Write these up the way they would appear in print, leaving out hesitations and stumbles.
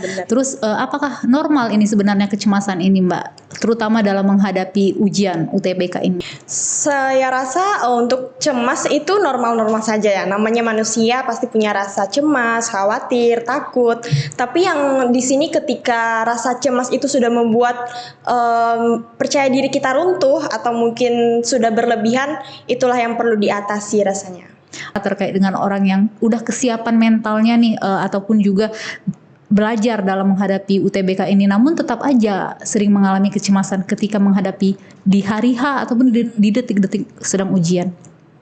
benar. Terus apakah normal ini sebenarnya kecemasan ini Mbak, terutama dalam menghadapi ujian UTBK ini? Saya rasa untuk cemas itu normal-normal saja ya. Namanya manusia pasti punya rasa cemas, khawatir, takut. Tapi yang di sini ketika rasa cemas itu sudah membuat percaya diri kita runtuh atau mungkin sudah berlebihan, itulah yang perlu diatasi rasanya. Terkait dengan orang yang udah kesiapan mentalnya nih ataupun juga belajar dalam menghadapi UTBK ini, namun tetap aja sering mengalami kecemasan ketika menghadapi di hari H ataupun di detik-detik sedang ujian.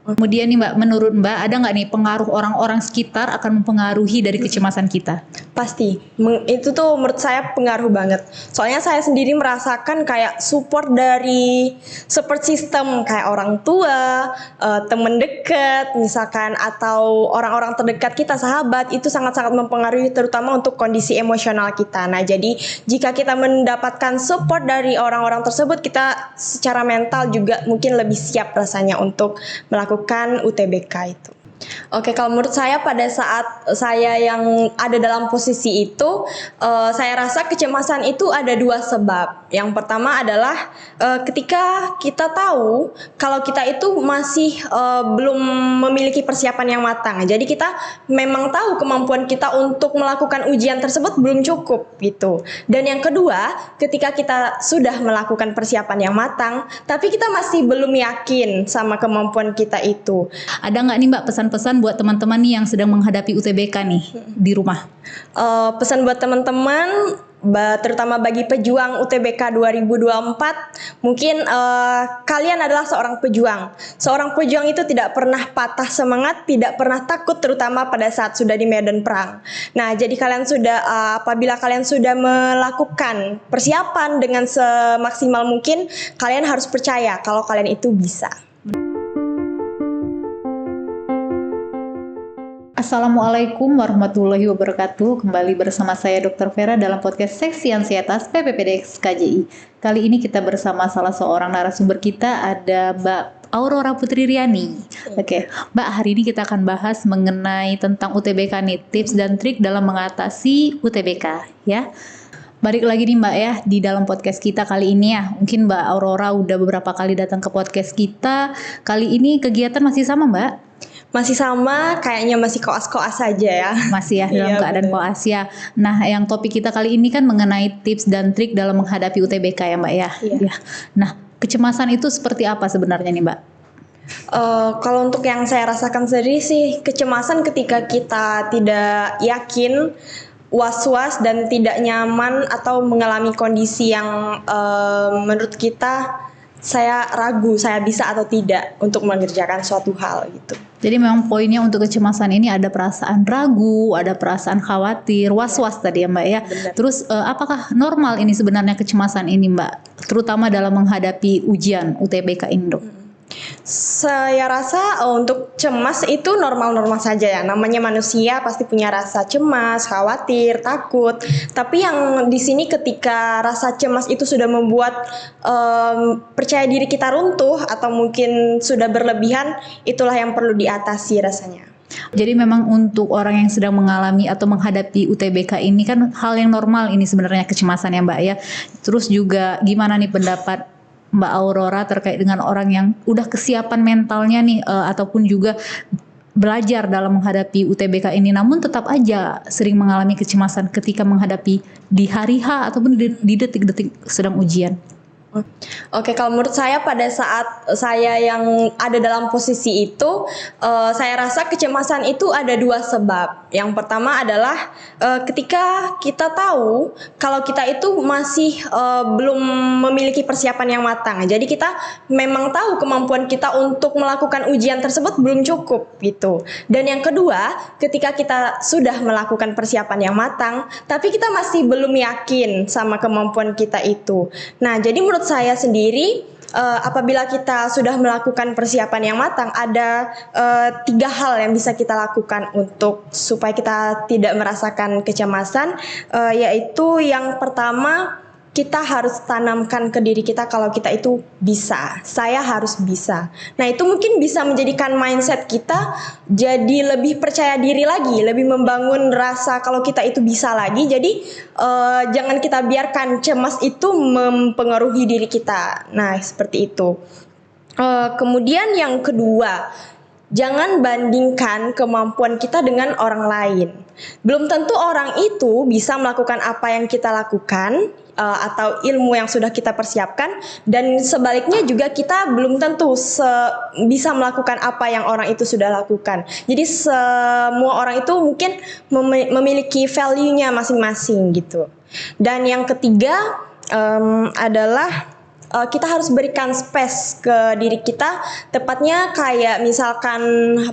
Kemudian nih Mbak, menurut Mbak ada nggak nih pengaruh orang-orang sekitar akan mempengaruhi dari kecemasan kita? Pasti, itu tuh menurut saya pengaruh banget. Soalnya saya sendiri merasakan kayak support dari support system kayak orang tua, teman dekat, misalkan atau orang-orang terdekat kita, sahabat, itu sangat-sangat mempengaruhi terutama untuk kondisi emosional kita. Nah, jadi jika kita mendapatkan support dari orang-orang tersebut, kita secara mental juga mungkin lebih siap rasanya untuk melakukan UTBK itu. Oke, kalau menurut saya pada saat saya yang ada dalam posisi itu, saya rasa kecemasan itu ada dua sebab. Yang pertama adalah ketika kita tahu kalau kita itu masih belum memiliki persiapan yang matang. Jadi kita memang tahu kemampuan kita untuk melakukan ujian tersebut belum cukup gitu. Dan yang kedua, ketika kita sudah melakukan persiapan yang matang, tapi kita masih belum yakin sama kemampuan kita itu. Ada nggak nih Mbak pesan-pesan buat teman-teman nih yang sedang menghadapi UTBK nih di rumah? Pesan buat teman-teman, terutama bagi pejuang UTBK 2024, mungkin kalian adalah seorang pejuang. Seorang pejuang itu tidak pernah patah semangat, tidak pernah takut, terutama pada saat sudah di medan perang. Nah, jadi kalian sudah apabila kalian sudah melakukan persiapan dengan semaksimal mungkin, kalian harus percaya kalau kalian itu bisa. Assalamualaikum warahmatullahi wabarakatuh. Kembali bersama saya Dr. Vera dalam podcast Seksi Ansietas PPPDX KJI. Kali ini kita bersama salah seorang narasumber kita, ada Mbak Aurora Putri Riani. Oke, Mbak, hari ini kita akan bahas mengenai tentang UTBK nih, tips dan trik dalam mengatasi UTBK ya. Balik lagi nih Mbak ya di dalam podcast kita kali ini ya. Mungkin Mbak Aurora udah beberapa kali datang ke podcast kita. Kali ini kegiatan masih sama Mbak? Masih sama, kayaknya masih koas-koas saja ya. Masih ya dalam keadaan koas ya. Nah, yang topik kita kali ini kan mengenai tips dan trik dalam menghadapi UTBK ya Mbak ya. Iya. Nah, kecemasan itu seperti apa sebenarnya nih Mbak? Kalau untuk yang saya rasakan sendiri sih, kecemasan ketika kita tidak yakin, was-was dan tidak nyaman atau mengalami kondisi yang menurut kita saya ragu saya bisa atau tidak untuk mengerjakan suatu hal gitu. Jadi memang poinnya untuk kecemasan ini ada perasaan ragu, ada perasaan khawatir, was-was tadi ya Mbak ya. Benar. Terus apakah normal ini sebenarnya kecemasan ini Mbak, terutama dalam menghadapi ujian UTBK ini Dok? Saya rasa untuk cemas itu normal-normal saja ya. Namanya manusia pasti punya rasa cemas, khawatir, takut. Tapi yang di sini ketika rasa cemas itu sudah membuat percaya diri kita runtuh atau mungkin sudah berlebihan, itulah yang perlu diatasi rasanya. Jadi memang untuk orang yang sedang mengalami atau menghadapi UTBK ini kan hal yang normal ini sebenarnya kecemasan ya Mbak ya. Terus juga gimana nih pendapat Mbak Aurora terkait dengan orang yang udah kesiapan mentalnya nih ataupun juga belajar dalam menghadapi UTBK ini, namun tetap aja sering mengalami kecemasan ketika menghadapi di hari H ataupun di detik-detik sedang ujian. Oke, kalau menurut saya pada saat saya yang ada dalam posisi itu, saya rasa kecemasan itu ada dua sebab. Yang pertama adalah ketika kita tahu kalau kita itu masih belum memiliki persiapan yang matang. Jadi kita memang tahu kemampuan kita untuk melakukan ujian tersebut belum cukup gitu. Dan yang kedua, ketika kita sudah melakukan persiapan yang matang, tapi kita masih belum yakin sama kemampuan kita itu. Nah, jadi menurut saya sendiri, apabila kita sudah melakukan persiapan yang matang, ada 3 hal yang bisa kita lakukan untuk supaya kita tidak merasakan kecemasan, yaitu yang pertama, kita harus tanamkan ke diri kita kalau kita itu bisa, saya harus bisa. Nah, itu mungkin bisa menjadikan mindset kita jadi lebih percaya diri lagi, lebih membangun rasa kalau kita itu bisa lagi. Jadi jangan kita biarkan cemas itu mempengaruhi diri kita. Nah, seperti itu. Kemudian yang kedua, jangan bandingkan kemampuan kita dengan orang lain. Belum tentu orang itu bisa melakukan apa yang kita lakukan atau ilmu yang sudah kita persiapkan, dan sebaliknya juga kita belum tentu bisa melakukan apa yang orang itu sudah lakukan. Jadi semua orang itu mungkin memiliki value-nya masing-masing gitu. Dan yang ketiga adalah kita harus berikan space ke diri kita, tepatnya kayak misalkan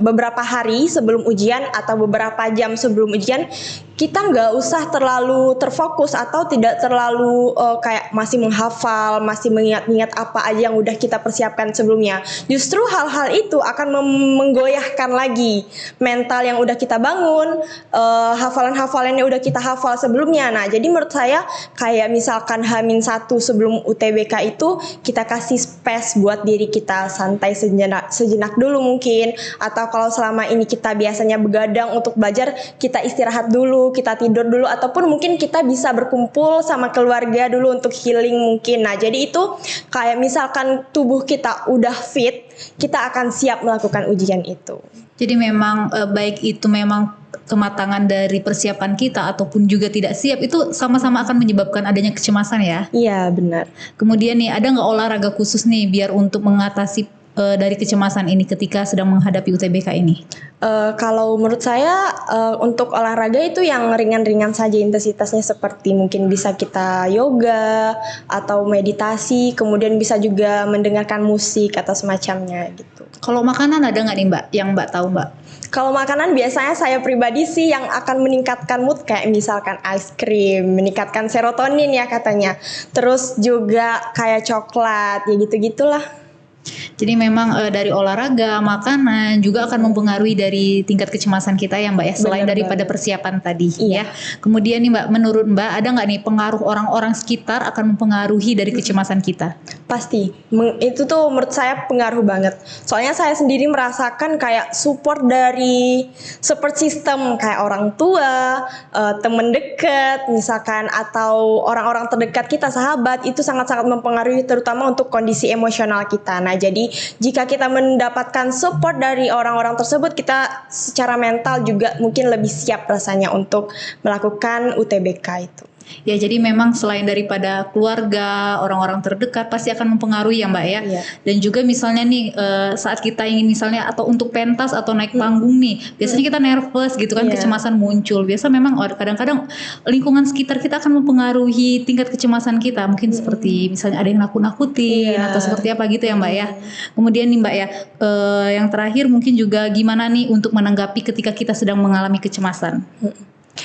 beberapa hari sebelum ujian atau beberapa jam sebelum ujian, kita nggak usah terlalu terfokus atau tidak terlalu kayak masih menghafal, masih mengingat-ingat apa aja yang udah kita persiapkan sebelumnya. Justru hal-hal itu akan menggoyahkan lagi mental yang udah kita bangun, hafalan-hafalan yang udah kita hafal sebelumnya. Nah, jadi menurut saya kayak misalkan H-1 sebelum UTBK itu kita kasih space buat diri kita, santai sejenak dulu mungkin, atau kalau selama ini kita biasanya begadang untuk belajar, kita istirahat dulu, kita tidur dulu, ataupun mungkin kita bisa berkumpul sama keluarga dulu untuk healing mungkin. Nah, jadi itu kayak misalkan tubuh kita udah fit, kita akan siap melakukan ujian itu. Jadi memang baik itu memang kematangan dari persiapan kita ataupun juga tidak siap, itu sama-sama akan menyebabkan adanya kecemasan ya. Iya, benar. Kemudian nih, ada nggak olahraga khusus nih biar untuk mengatasi dari kecemasan ini ketika sedang menghadapi UTBK ini? Kalau menurut saya untuk olahraga itu yang ringan-ringan saja intensitasnya, seperti mungkin bisa kita yoga atau meditasi, kemudian bisa juga mendengarkan musik atau semacamnya gitu. Kalau makanan ada nggak nih Mbak yang Mbak tahu Mbak? Kalau makanan biasanya saya pribadi sih yang akan meningkatkan mood, kayak misalkan ice cream, meningkatkan serotonin ya katanya. Terus juga kayak coklat, ya gitu-gitulah. Jadi memang dari olahraga, makanan juga akan mempengaruhi dari tingkat kecemasan kita ya Mbak ya, selain Benar daripada banget. persiapan tadi Iya. ya. Kemudian nih Mbak, menurut Mbak ada nggak nih pengaruh orang-orang sekitar akan mempengaruhi dari kecemasan kita? Pasti, itu tuh menurut saya pengaruh banget. Soalnya saya sendiri merasakan kayak support dari support system, kayak orang tua, teman dekat, misalkan, atau orang-orang terdekat kita, sahabat, itu sangat-sangat mempengaruhi terutama untuk kondisi emosional kita. Nah, jadi jika kita mendapatkan support dari orang-orang tersebut, kita secara mental juga mungkin lebih siap rasanya untuk melakukan UTBK itu. Ya, jadi memang selain daripada keluarga, orang-orang terdekat pasti akan mempengaruhi ya Mbak ya. Iya. Dan juga misalnya nih saat kita ingin misalnya atau untuk pentas atau naik panggung nih, biasanya kita nervous gitu kan, Iya. kecemasan muncul. Biasa memang kadang-kadang lingkungan sekitar kita akan mempengaruhi tingkat kecemasan kita. Mungkin seperti misalnya ada yang nakut-nakutin Iya. atau seperti apa gitu ya Mbak ya. Kemudian nih Mbak ya, yang terakhir mungkin juga gimana nih untuk menanggapi ketika kita sedang mengalami kecemasan?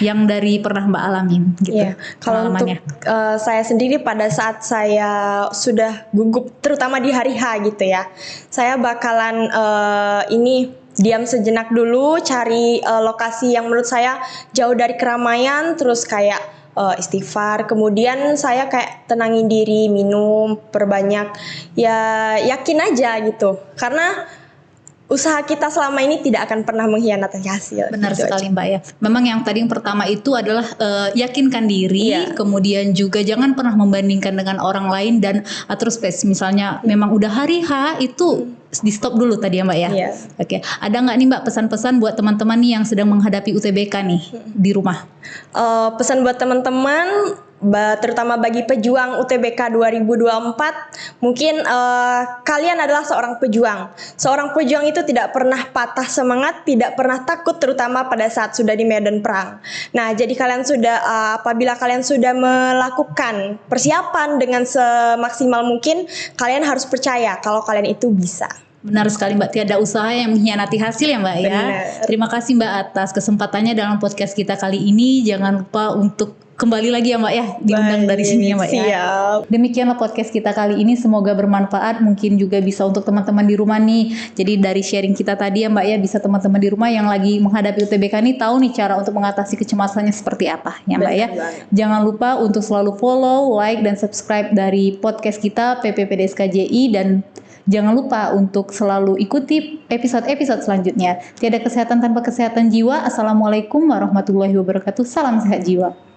Yang dari pernah Mbak alamin gitu. Iya, kalau untuk saya sendiri pada saat saya sudah gugup, terutama di hari H gitu ya, saya bakalan ini diam sejenak dulu, cari lokasi yang menurut saya jauh dari keramaian, terus kayak istighfar, kemudian saya kayak tenangin diri, minum, perbanyak, ya yakin aja gitu, karena usaha kita selama ini tidak akan pernah mengkhianati hasil. Benar gitu sekali aja. Mbak ya. Memang yang tadi yang pertama itu adalah yakinkan diri, Iya. kemudian juga jangan pernah membandingkan dengan orang lain, dan atur space. Misalnya memang udah hari H itu di stop dulu tadi ya Mbak ya. Iya. Oke. Ada nggak nih Mbak pesan-pesan buat teman-teman nih yang sedang menghadapi UTBK nih di rumah? Pesan buat teman-teman, terutama bagi pejuang UTBK 2024, mungkin kalian adalah seorang pejuang. Seorang pejuang itu tidak pernah patah semangat, tidak pernah takut, terutama pada saat sudah di medan perang. Nah, jadi kalian sudah apabila kalian sudah melakukan persiapan dengan semaksimal mungkin, kalian harus percaya kalau kalian itu bisa. Benar sekali Mbak, tiada usaha yang mengkhianati hasil ya Mbak ya. Benar. Terima kasih Mbak atas kesempatannya dalam podcast kita kali ini. Jangan lupa untuk kembali lagi ya Mbak ya, diundang dari sini ya Mbak ya. Siap. Demikianlah podcast kita kali ini, semoga bermanfaat, mungkin juga bisa untuk teman-teman di rumah nih. Jadi dari sharing kita tadi ya Mbak ya, bisa teman-teman di rumah yang lagi menghadapi UTBK nih tahu nih cara untuk mengatasi kecemasannya seperti apa ya Mbak ya. Benar banget. Jangan lupa untuk selalu follow, like, dan subscribe dari podcast kita PPPDSKJI, dan jangan lupa untuk selalu ikuti episode-episode selanjutnya. Tiada kesehatan tanpa kesehatan jiwa. Assalamualaikum warahmatullahi wabarakatuh. Salam sehat jiwa.